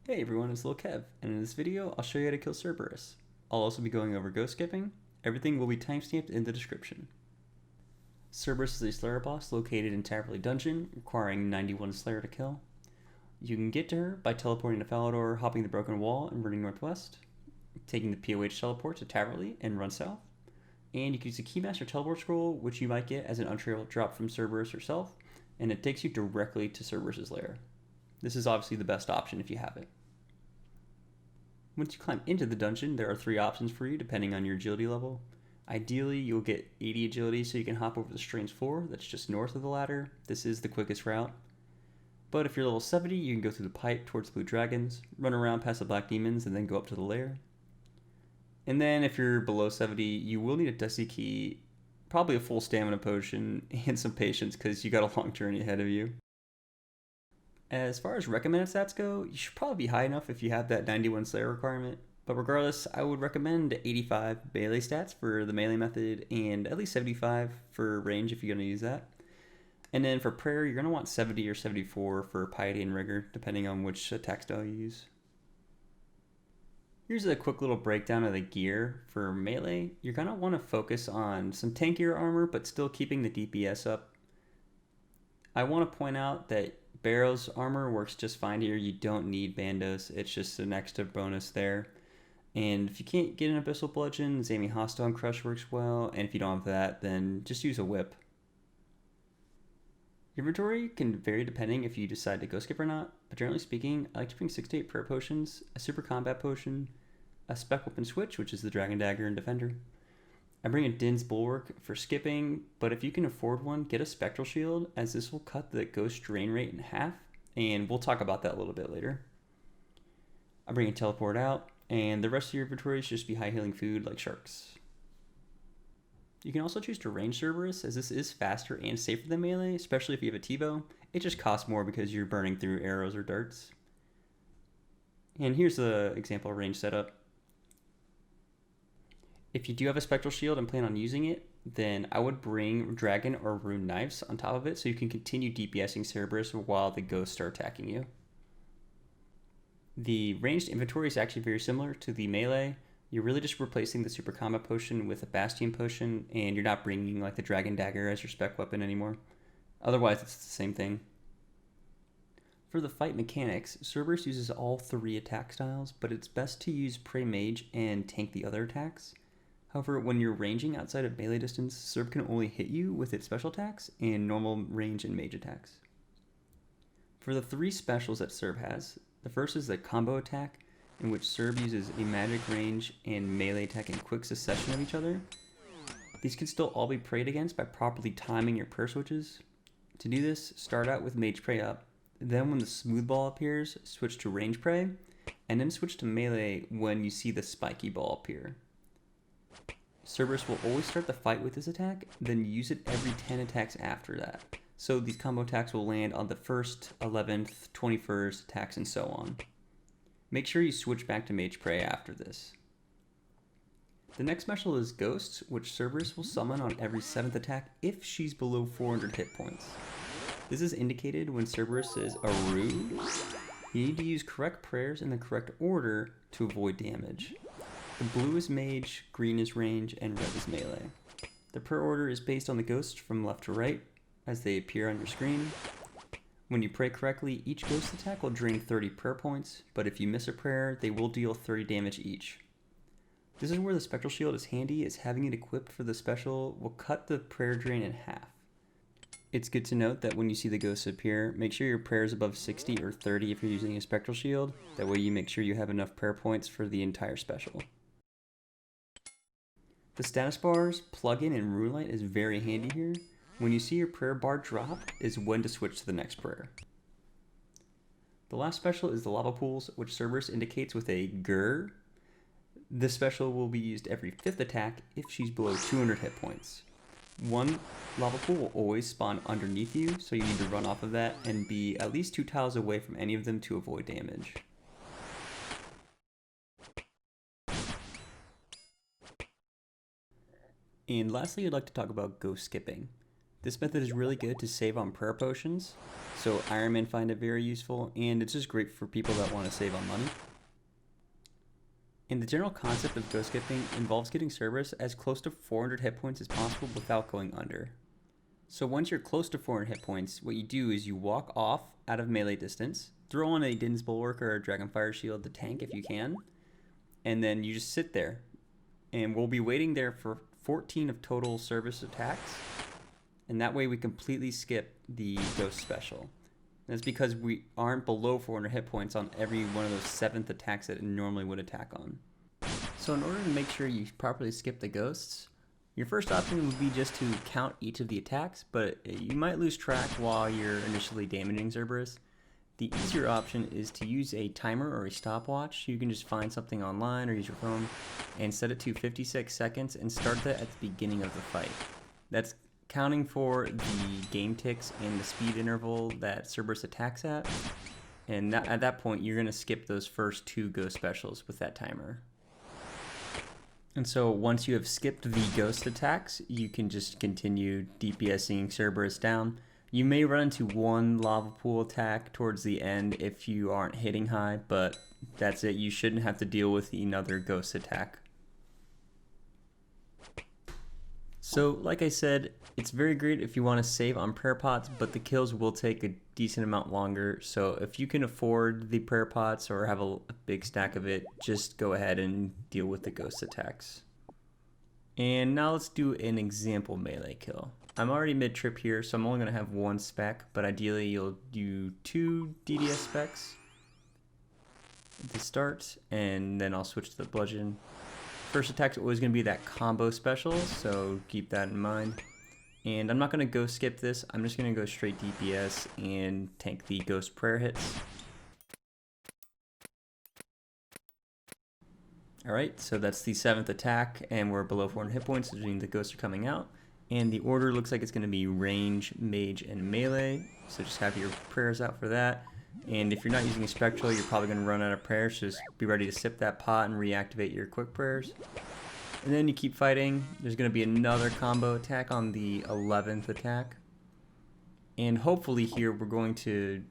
Hey everyone, it's lilkev, and in this video I'll show you how to kill Cerberus. I'll also be going over ghost skipping. Everything will be timestamped in the description. Cerberus is a Slayer boss located in Taverley Dungeon, requiring 91 Slayer to kill. You can get to her by teleporting to Falador, hopping the broken wall and running northwest, taking the POH teleport to Taverley and run south, and you can use the Keymaster teleport scroll, which you might get as an untrailed drop from Cerberus herself, and it takes you directly to Cerberus' lair. This is obviously the best option if you have it. Once you climb into the dungeon, there are 3 options for you depending on your agility level. Ideally, you'll get 80 agility so you can hop over the strange floor that's just north of the ladder. This is the quickest route. But if you're level 70, you can go through the pipe towards the blue dragons, run around past the black demons, and then go up to the lair. And then if you're below 70, you will need a dusty key, probably a full stamina potion, and some patience because you got a long journey ahead of you. As far as recommended stats go, you should probably be high enough if you have that 91 Slayer requirement. But regardless, I would recommend 85 melee stats for the melee method and at least 75 for range if you're going to use that. And then for prayer, you're going to want 70 or 74 for piety and rigor, depending on which attack style you use. Here's a quick little breakdown of the gear. For melee, you're going to want to focus on some tankier armor, but still keeping the DPS up. I want to point out that Barrow's armor works just fine here. You don't need bandos. It's just an extra bonus there. And if you can't get an Abyssal Bludgeon, Zami Hostile and Crush works well. And if you don't have that, then just use a whip. Your inventory can vary depending if you decide to go skip or not. But generally speaking, I like to bring 6 to 8 prayer potions, a super combat potion, a spec weapon switch, which is the Dragon Dagger and Defender. I bring a Din's Bulwark for skipping, but if you can afford one, get a Spectral Shield, as this will cut the ghost drain rate in half, and we'll talk about that a little bit later. I bring a Teleport out, and the rest of your inventory should just be high healing food like sharks. You can also choose to range Cerberus, as this is faster and safer than melee, especially if you have a T-bow. It just costs more because you're burning through arrows or darts. And here's the example range setup. If you do have a Spectral Shield and plan on using it, then I would bring Dragon or Rune Knives on top of it so you can continue DPSing Cerberus while the ghosts are attacking you. The ranged inventory is actually very similar to the melee. You're really just replacing the Super Combat Potion with a Bastion Potion, and you're not bringing like the Dragon Dagger as your spec weapon anymore. Otherwise, it's the same thing. For the fight mechanics, Cerberus uses all 3 attack styles, but it's best to use Prey Mage and tank the other attacks. However, when you're ranging outside of melee distance, Cerb can only hit you with its special attacks and normal range and mage attacks. For the 3 specials that Cerb has, the first is the combo attack, in which Cerb uses a magic range and melee attack in quick succession of each other. These can still all be prayed against by properly timing your prayer switches. To do this, start out with mage pray up, then when the smooth ball appears, switch to range pray, and then switch to melee when you see the spiky ball appear. Cerberus will always start the fight with this attack, then use it every 10 attacks after that. So these combo attacks will land on the 1st, 11th, 21st attacks and so on. Make sure you switch back to Mage Prey after this. The next special is Ghosts, which Cerberus will summon on every 7th attack if she's below 400 hit points. This is indicated when Cerberus is Aru. You need to use correct prayers in the correct order to avoid damage. The blue is mage, green is range, and red is melee. The prayer order is based on the ghosts from left to right as they appear on your screen. When you pray correctly, each ghost attack will drain 30 prayer points, but if you miss a prayer, they will deal 30 damage each. This is where the Spectral Shield is handy, as having it equipped for the special will cut the prayer drain in half. It's good to note that when you see the ghosts appear, make sure your prayer is above 60 or 30 if you're using a Spectral Shield. That way you make sure you have enough prayer points for the entire special. The status bar's plugin in Runelight is very handy here. When you see your prayer bar drop is when to switch to the next prayer. The last special is the lava pools, which Cerberus indicates with a grr. This special will be used every 5th attack if she's below 200 hit points. One lava pool will always spawn underneath you, so you need to run off of that and be at least 2 tiles away from any of them to avoid damage. And lastly, I'd like to talk about ghost skipping. This method is really good to save on prayer potions, so Ironmen find it very useful, and it's just great for people that want to save on money. And the general concept of ghost skipping involves getting Cerberus as close to 400 hit points as possible without going under. So once you're close to 400 hit points, what you do is you walk off out of melee distance, throw on a Din's Bulwark or a Dragonfire Shield to tank if you can, and then you just sit there. And we'll be waiting there for 14 of total Cerberus attacks, and that way we completely skip the ghost special. That's because we aren't below 400 hit points on every one of those 7th attacks that it normally would attack on. So in order to make sure you properly skip the ghosts, your first option would be just to count each of the attacks, but you might lose track while you're initially damaging Cerberus. The easier option is to use a timer or a stopwatch. You can just find something online or use your phone and set it to 56 seconds and start that at the beginning of the fight. That's counting for the game ticks and the speed interval that Cerberus attacks at. And at that point, you're going to skip those first 2 ghost specials with that timer. And so once you have skipped the ghost attacks, you can just continue DPSing Cerberus down. You may run into one lava pool attack towards the end if you aren't hitting high, but that's it. You shouldn't have to deal with another ghost attack. So like I said, it's very great if you want to save on prayer pots, but the kills will take a decent amount longer. So if you can afford the prayer pots or have a big stack of it, just go ahead and deal with the ghost attacks. And now let's do an example melee kill. I'm already mid-trip here, so I'm only going to have 1 spec, but ideally you'll do 2 DDS specs to start, and then I'll switch to the Bludgeon. First attack's always going to be that combo special, so keep that in mind. And I'm not going to go skip this, I'm just going to go straight DPS and tank the ghost prayer hits. Alright, so that's the 7th attack, and we're below 400 hit points, which means the ghosts are coming out. And the order looks like it's going to be range, mage, and melee, so just have your prayers out for that. And if you're not using a spectral, you're probably going to run out of prayers, so just be ready to sip that pot and reactivate your quick prayers. And then you keep fighting. There's going to be another combo attack on the 11th attack. And hopefully here we're going to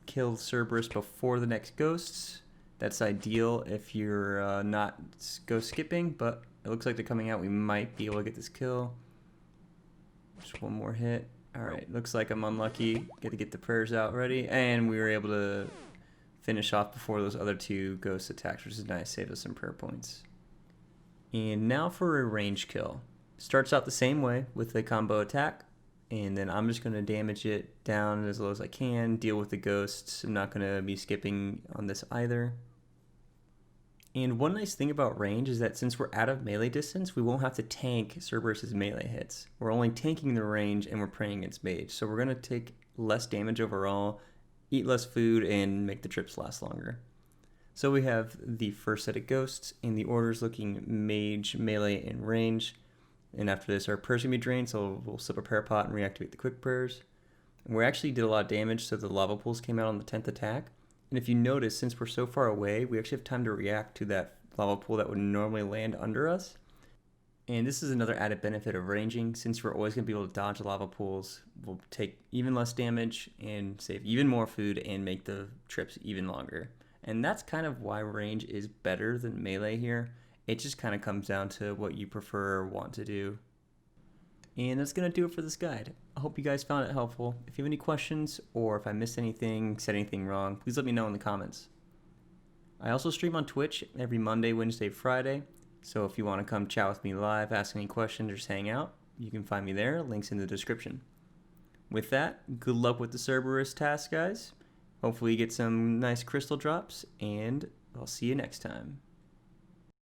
kill Cerberus before the next ghosts. That's ideal if you're not ghost skipping, but it looks like they're coming out. We might be able to get this kill. Just one more hit. Alright, looks like I'm unlucky. Get to get the prayers out ready. And we were able to finish off before those other 2 ghost attacks, which is nice. Save us some prayer points. And now for a range kill. Starts out the same way with the combo attack. And then I'm just going to damage it down as low as I can. Deal with the ghosts. I'm not going to be skipping on this either. And one nice thing about range is that since we're out of melee distance, we won't have to tank Cerberus' melee hits. We're only tanking the range and we're praying against mage. So we're going to take less damage overall, eat less food, and make the trips last longer. So we have the first set of ghosts, and the order's looking mage, melee, and range. And after this, our prayers are going to be drained, so we'll sip a prayer pot and reactivate the quick prayers. And we actually did a lot of damage, so the lava pools came out on the 10th attack. And if you notice, since we're so far away, we actually have time to react to that lava pool that would normally land under us. And this is another added benefit of ranging. Since we're always going to be able to dodge lava pools, we'll take even less damage and save even more food and make the trips even longer. And that's kind of why range is better than melee here. It just kind of comes down to what you prefer or want to do. And that's going to do it for this guide. I hope you guys found it helpful. If you have any questions or if I missed anything, said anything wrong, please let me know in the comments. I also stream on Twitch every Monday, Wednesday, Friday. So if you want to come chat with me live, ask any questions, or just hang out, you can find me there. Links in the description. With that, good luck with the Cerberus task, guys. Hopefully you get some nice crystal drops, and I'll see you next time.